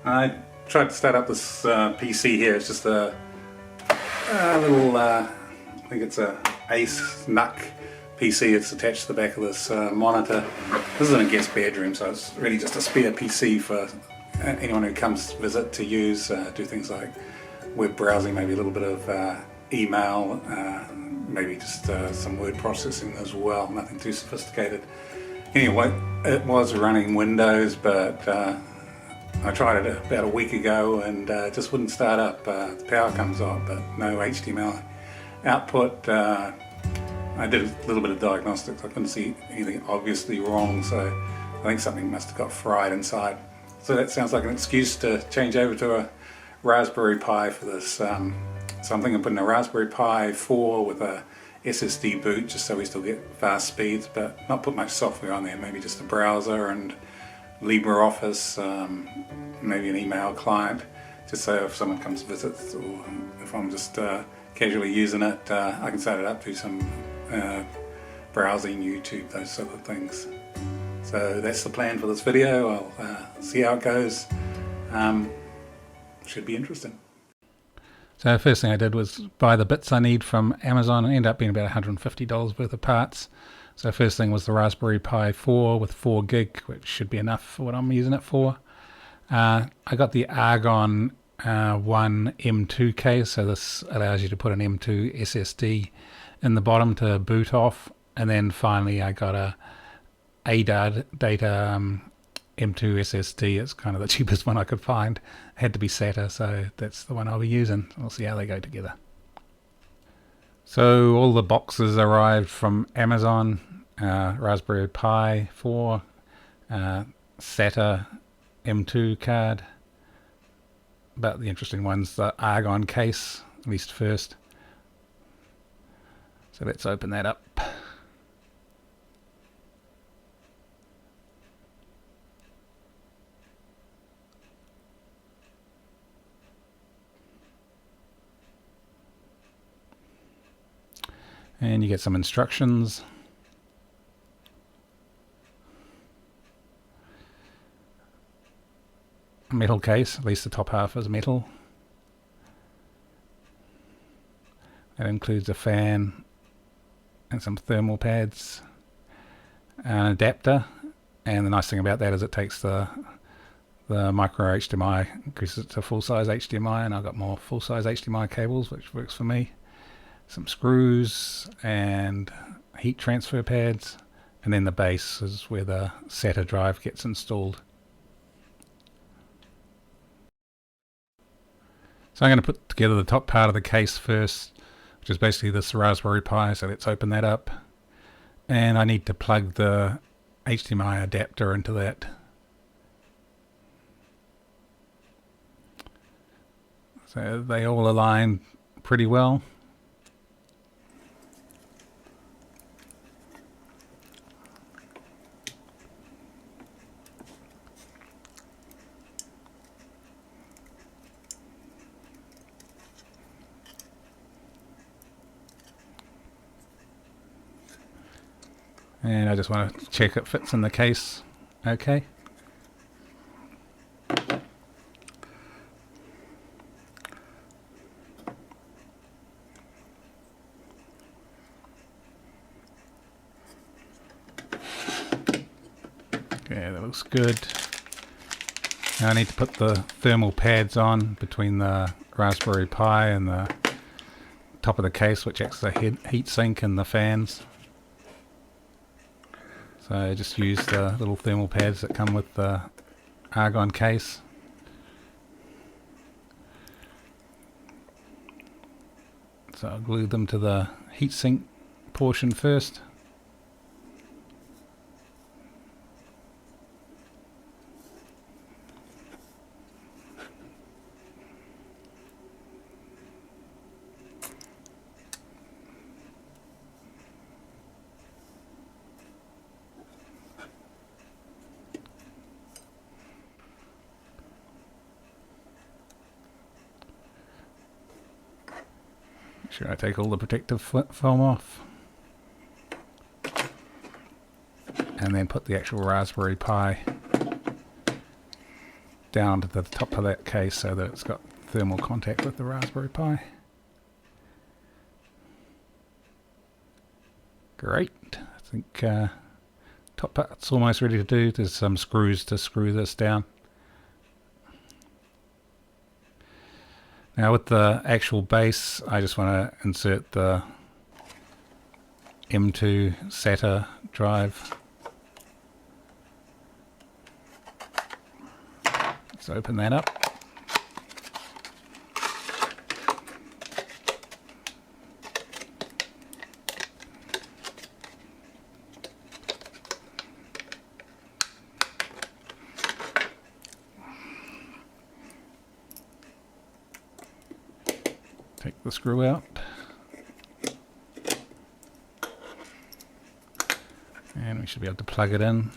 I tried to start up this PC here. It's just a little, I think it's a ACEPC PC. It's attached to the back of this monitor. This is in a guest bedroom, so it's really just a spare PC for anyone who comes to visit to use, do things like web browsing, maybe a little bit of email, maybe just some word processing as well, nothing too sophisticated. Anyway, it was running Windows, but I tried it about a week ago and it just wouldn't start up. The power comes on, but no HDMI output. I did a little bit of diagnostics. I couldn't see anything obviously wrong, so I think something must have got fried inside. So that sounds like an excuse to change over to a Raspberry Pi for this. So I'm thinking of putting a Raspberry Pi 4 with a SSD boot, just so we still get fast speeds, but not put much software on there. Maybe just a browser and LibreOffice, maybe an email client, just so if someone comes to visit, or if I'm just casually using it, I can set it up, do some browsing, YouTube, those sort of things. So that's the plan for this video. I'll see how it goes. Should be interesting. So the first thing I did was buy the bits I need from Amazon. It ended up being about $150 worth of parts. So first thing was the Raspberry Pi 4 with 4 gig, which should be enough for what I'm using it for. I got the Argon One M2 case, so this allows you to put an M2 SSD in the bottom to boot off. And then finally I got a ADAD data M2 SSD. It's kind of the cheapest one I could find. It had to be SATA, so that's the one I'll be using. We'll see how they go together. So all the boxes arrived from Amazon. Raspberry Pi 4, SATA M2 card. But the interesting one's the Argon Case, at least first. So let's open that up. And you get some instructions. A metal case, at least the top half is metal. That includes a fan and some thermal pads, an adapter, and the nice thing about that is it takes the micro HDMI, increases it to full-size HDMI, and I've got more full-size HDMI cables, which works for me. Some screws and heat transfer pads, and then the base is where the SATA drive gets installed. So I'm going to put together the top part of the case first, which is basically this Raspberry Pi, so let's open that up. And I need to plug the HDMI adapter into that. So they all align pretty well. And I just want to check it fits in the case. Okay. Okay, that looks good. Now I need to put the thermal pads on between the Raspberry Pi and the top of the case, which acts as a heat sink and the fans. So I just use the little thermal pads that come with the Argon case. So I'll glue them to the heatsink portion first. Make sure I take all the protective film off. And then put the actual Raspberry Pi down to the top of that case so that it's got thermal contact with the Raspberry Pi. Great. I think top part's almost ready to do. There's some screws to screw this down. Now with the actual base, I just want to insert the M2 SATA drive. Let's open that up. Take the screw out. And we should be able to plug it in.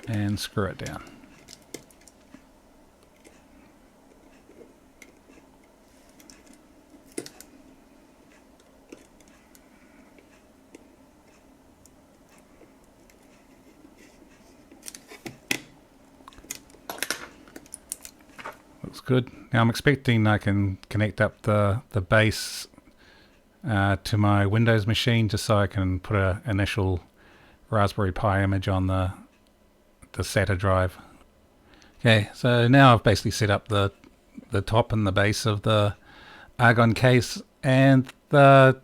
And screw it down. Looks good. Now I'm expecting I can connect up the base to my Windows machine just so I can put an initial Raspberry Pi image on the SATA drive. Okay, so now I've basically set up the top and the base of the Argon case, and they're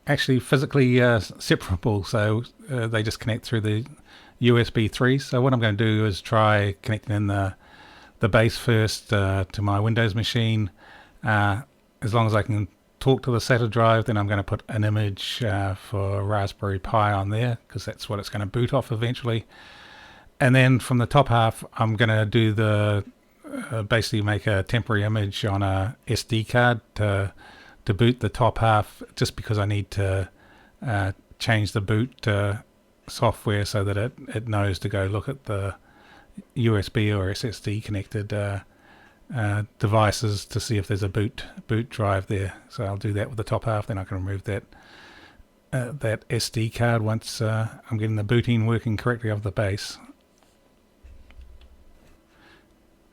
actually physically separable, so they just connect through the USB 3. So what I'm going to do is try connecting in the base first to my Windows machine. As long as I can talk to the SATA drive, then I'm going to put an image for Raspberry Pi on there, because that's what it's going to boot off eventually. And then from the top half, I'm going to do basically make a temporary image on a SD card to boot the top half, just because I need to change the boot software so that it knows to go look at the USB or SSD connected devices to see if there's a boot drive there. So I'll do that with the top half, then I can remove that SD card once I'm getting the booting working correctly of the base.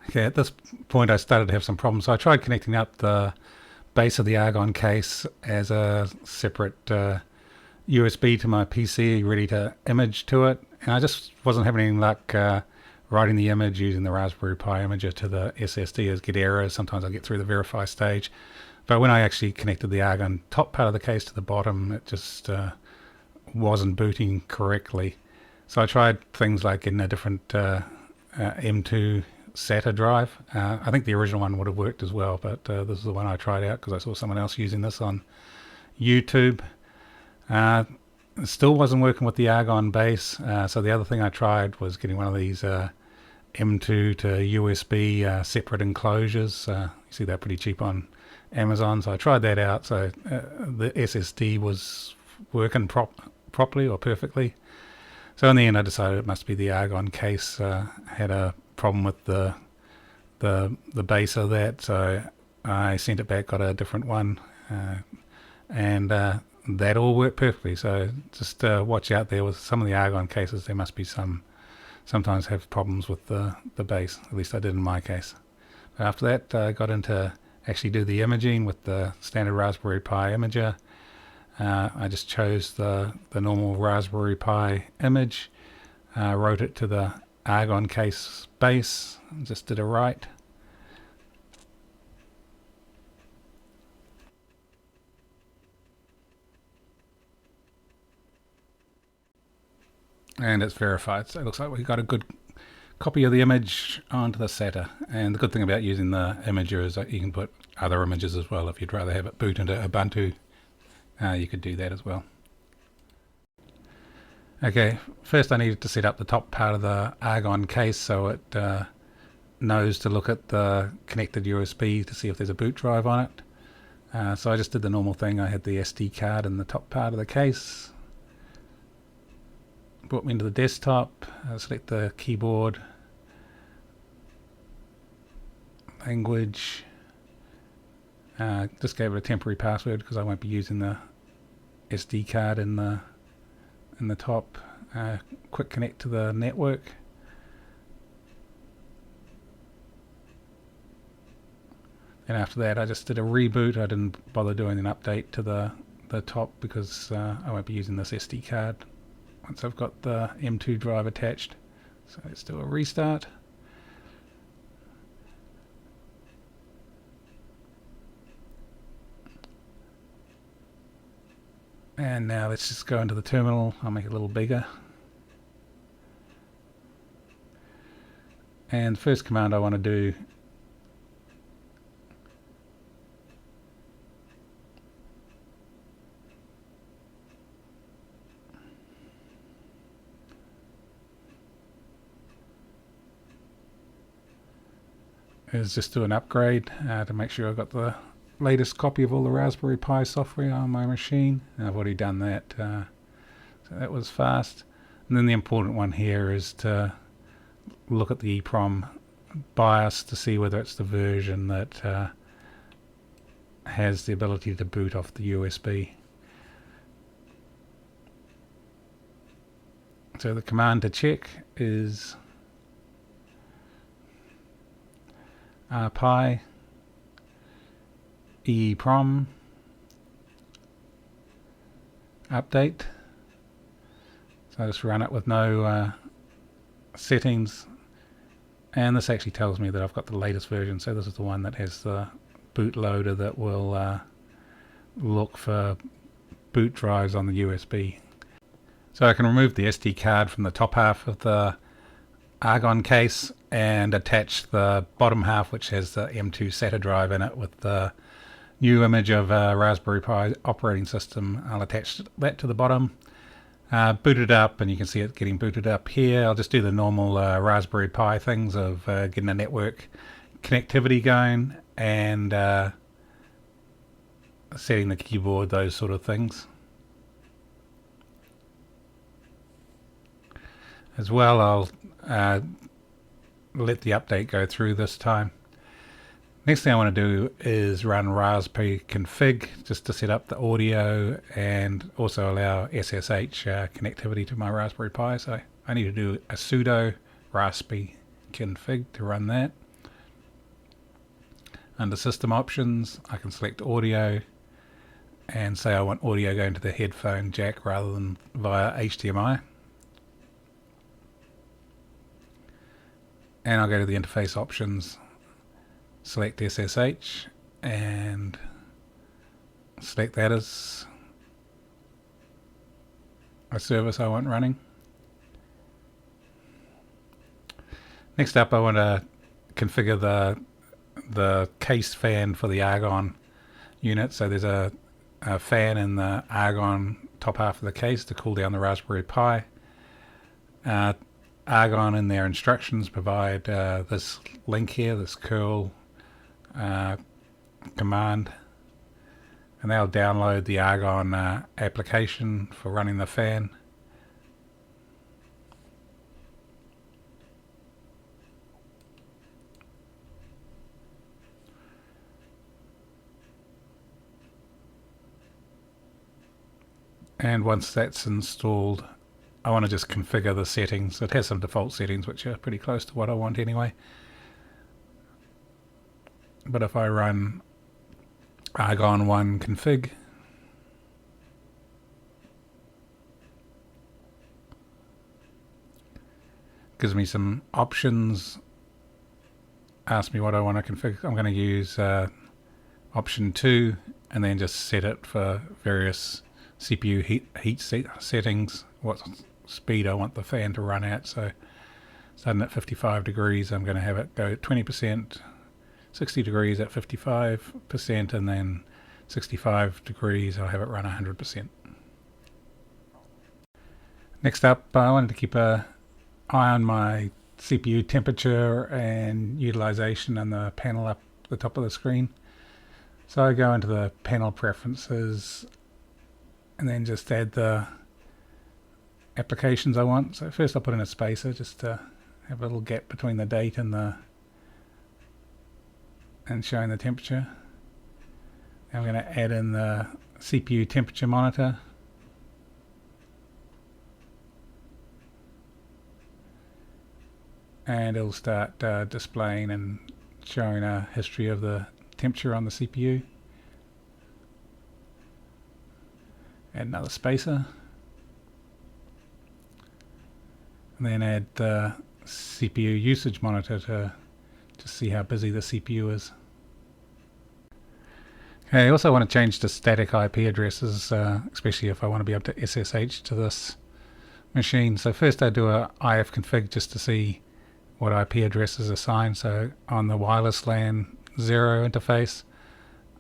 Okay, at this point I started to have some problems, so I tried connecting up the base of the Argon case as a separate USB to my PC, ready to image to it, and I just wasn't having any luck writing the image using the Raspberry Pi imager to the SSD. As get errors, sometimes I get through the verify stage, but when I actually connected the Argon top part of the case to the bottom, it just wasn't booting correctly. So I tried things like getting a different M2 SATA drive. I think the original one would have worked as well, but this is the one I tried out because I saw someone else using this on YouTube. It still wasn't working with the Argon base, so the other thing I tried was getting one of these M2 to USB separate enclosures. You see they're pretty cheap on Amazon, so I tried that out. So the SSD was working properly or perfectly. So in the end I decided it must be the Argon case had a problem with the base of that, so I sent it back, got a different one, and that all worked perfectly. So just watch out there with some of the Argon cases. There must be sometimes have problems with the base. At least I did in my case. But after that, I got into actually do the imaging with the standard Raspberry Pi imager. I just chose the normal Raspberry Pi image, wrote it to the Argon case base, and just did a write. And it's verified, so it looks like we got a good copy of the image onto the SATA. And the good thing about using the imager is that you can put other images as well. If you'd rather have it boot into Ubuntu, you could do that as well. Okay, first I needed to set up the top part of the Argon case so it knows to look at the connected USB to see if there's a boot drive on it. So I just did the normal thing. I had the SD card in the top part of the case. Brought me into the desktop, select the keyboard, language, just gave it a temporary password because I won't be using the SD card in the top. Quick connect to the network. And after that I just did a reboot. I didn't bother doing an update to the top because I won't be using this SD card once I've got the M2 drive attached. So let's do a restart. And now let's just go into the terminal. I'll make it a little bigger. And the first command I want to do is just do an upgrade to make sure I've got the latest copy of all the Raspberry Pi software on my machine. And I've already done that, so that was fast. And then the important one here is to look at the EEPROM BIOS to see whether it's the version that has the ability to boot off the USB. So the command to check is rpi-eeprom-update. So I just run it with no settings, and this actually tells me that I've got the latest version. So this is the one that has the bootloader that will look for boot drives on the USB. So I can remove the SD card from the top half of the Argon case and attach the bottom half, which has the M2 SATA drive in it with the new image of a Raspberry Pi operating system. I'll attach that to the bottom, boot it up, and you can see it getting booted up here. I'll just do the normal Raspberry Pi things of getting a network connectivity going and setting the keyboard, those sort of things. As well, I'll let the update go through this time. Next thing I want to do is run raspi config just to set up the audio and also allow SSH connectivity to my Raspberry Pi. So I need to do a sudo raspi config to run that. Under system options, I can select audio and say I want audio going to the headphone jack rather than via HDMI. And I'll go to the interface options, select SSH, and select that as a service I want running. Next up, I want to configure the case fan for the Argon unit. So there's a fan in the Argon top half of the case to cool down the Raspberry Pi. Argon in their instructions provide this link here, this curl command, and they'll download the Argon application for running the fan. And once that's installed, I want to just configure the settings. It has some default settings which are pretty close to what I want anyway. But if I run Argon One config, gives me some options, asks me what I want to configure. I'm going to use option 2 and then just set it for various CPU heat settings, what speed I want the fan to run at. So starting at 55 degrees, I'm going to have it go 20%, 60 degrees at 55%, and then 65 degrees I'll have it run 100%. Next up, I wanted to keep an eye on my CPU temperature and utilization and the panel up the top of the screen. So I go into the panel preferences and then just add the applications I want. So first I'll put in a spacer just to have a little gap between the date and showing the temperature. Now I'm going to add in the CPU temperature monitor. and it'll start displaying and showing a history of the temperature on the CPU. Add another spacer, and then add the CPU usage monitor to just see how busy the CPU is. Okay, I also want to change to static IP addresses, especially if I want to be able to SSH to this machine. So first I do a ifconfig just to see what IP address is assigned. So on the wireless LAN 0 interface,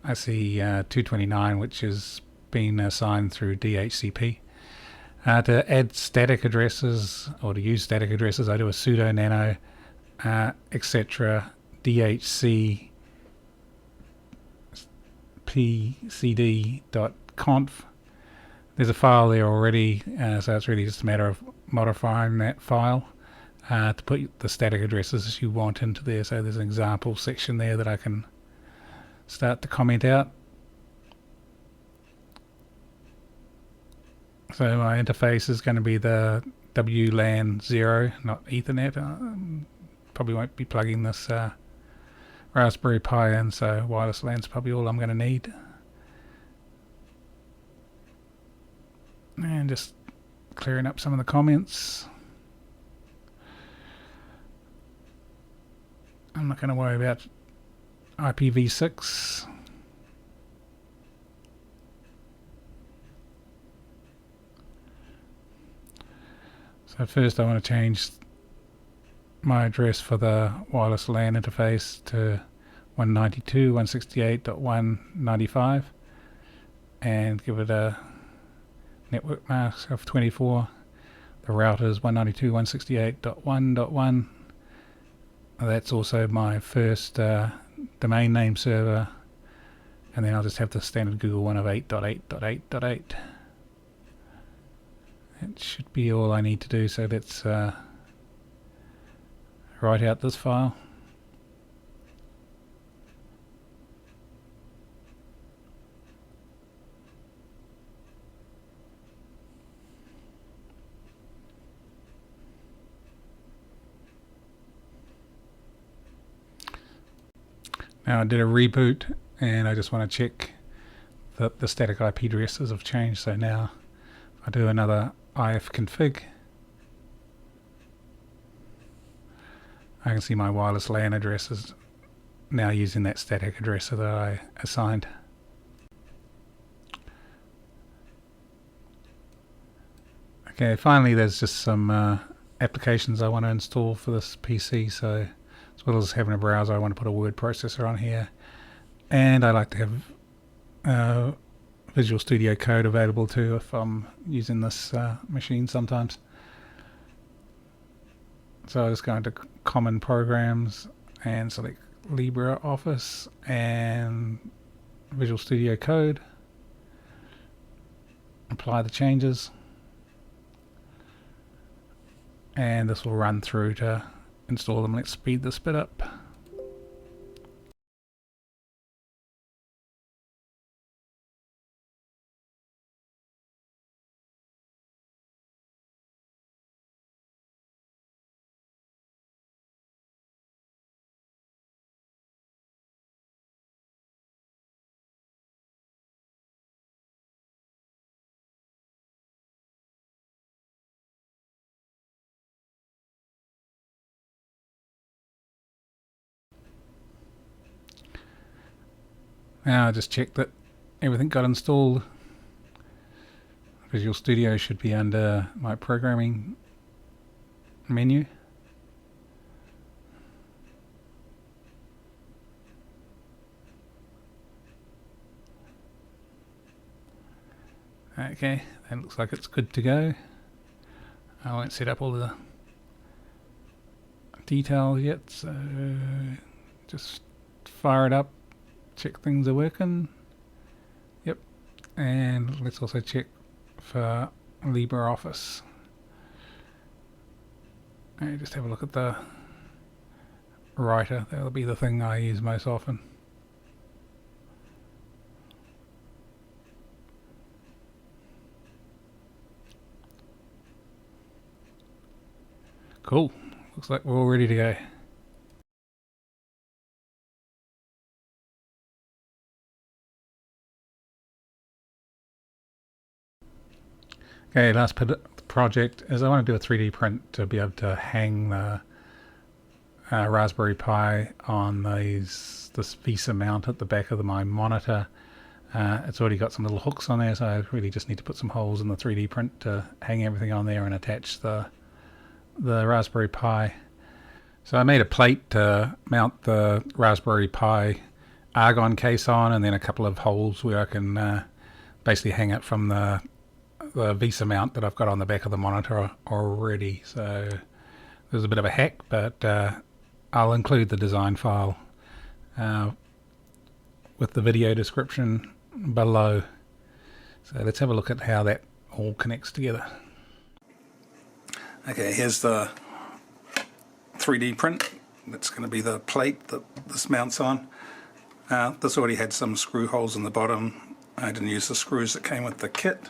I see 229, which is been assigned through DHCP. To add static addresses, or to use static addresses, I do a sudo nano etc dhc pcd.conf. There's a file there already, so it's really just a matter of modifying that file to put the static addresses you want into there. So there's an example section there that I can start to comment out. So my interface is going to be the WLAN 0, not Ethernet. Probably won't be plugging this Raspberry Pi in, so wireless LAN's probably all I'm going to need. And just clearing up some of the comments. I'm not going to worry about IPv6. So first I want to change my address for the wireless LAN interface to 192.168.195 and give it a network mask of 24. The router is 192.168.1.1. That's also my first domain name server, and then I'll just have the standard Google one of 8.8.8.8. That should be all I need to do, so let's write out this file. Now I did a reboot and I just want to check that the static IP addresses have changed. So now if I do another ifconfig, I can see my wireless LAN address is now using that static address that I assigned. Okay, finally there's just some applications I want to install for this PC. So as well as having a browser, I want to put a word processor on here, and I like to have Visual Studio Code available too if I'm using this machine sometimes. So I just go into Common Programs and select LibreOffice and Visual Studio Code. Apply the changes, and this will run through to install them. Let's speed this bit up. Now I just check that everything got installed. Visual Studio should be under my programming menu. Okay, that looks like it's good to go. I won't set up all the details yet, so just fire it up, check things are working. Yep, and let's also check for LibreOffice. And just have a look at the writer. That'll be the thing I use most often. Cool. looks like we're all ready to go. Okay, last project is I want to do a 3D print to be able to hang the Raspberry Pi on this Vesa mount at the back of my monitor. It's already got some little hooks on there, so I really just need to put some holes in the 3D print to hang everything on there and attach the Raspberry Pi. So I made a plate to mount the Raspberry Pi Argon case on, and then a couple of holes where I can basically hang it from the Vesa mount that I've got on the back of the monitor already. So there's a bit of a hack, but I'll include the design file with the video description below. So let's have a look at how that all connects together. Okay, here's the 3D print. That's going to be the plate that this mounts on. This already had some screw holes in the bottom. I didn't use the screws that came with the kit.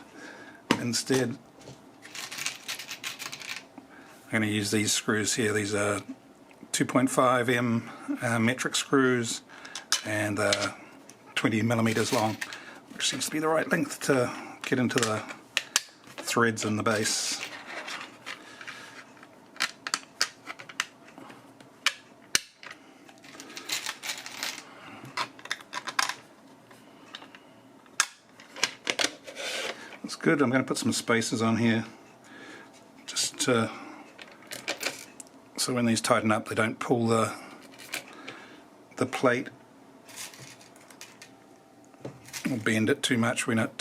Instead, I'm going to use these screws here. These are 2.5mm metric screws, and 20 millimeters long, which seems to be the right length to get into the threads in the base. That's good. I'm going to put some spacers on here just to, so when these tighten up they don't pull the plate or bend it too much when it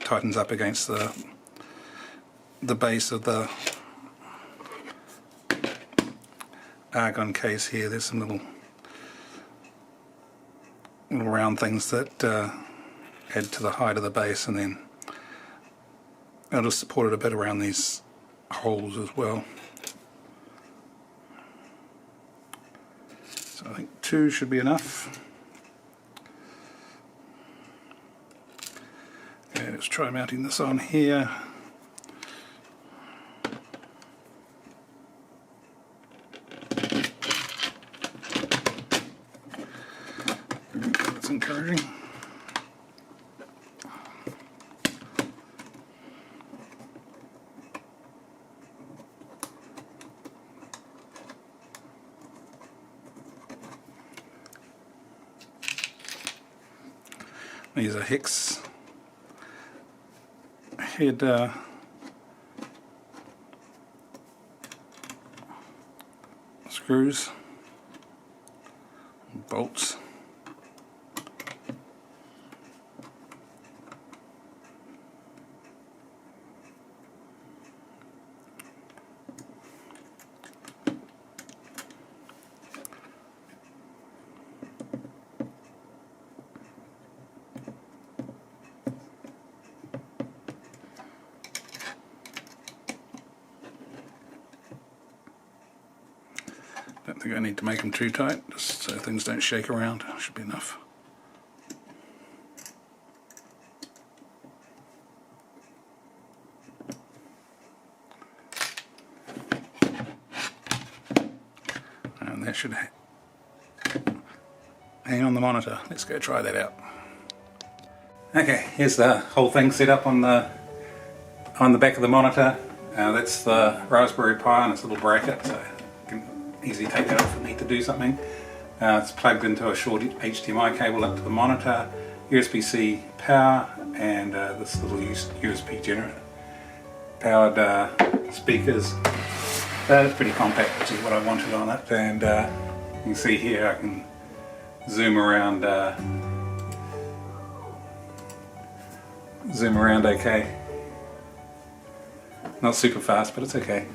tightens up against the base of the Argon case here. There's some little round things that add to the height of the base, and then I'll just support it a bit around these holes as well. So I think 2 should be enough. Okay, let's try mounting this on here. That's encouraging. These are hex head screws, bolts. Don't think I need to make them too tight, just so things don't shake around. Should be enough. And that should hang on the monitor. Let's go try that out. Okay, here's the whole thing set up on the back of the monitor. That's the Raspberry Pi and its little bracket, so you can easily take that off if you need to do something. It's plugged into a short HDMI cable up to the monitor, USB-C power, and this little USB generator powered speakers. It's pretty compact, which is what I wanted on it, and you can see here I can zoom around okay. Not super fast, but it's okay.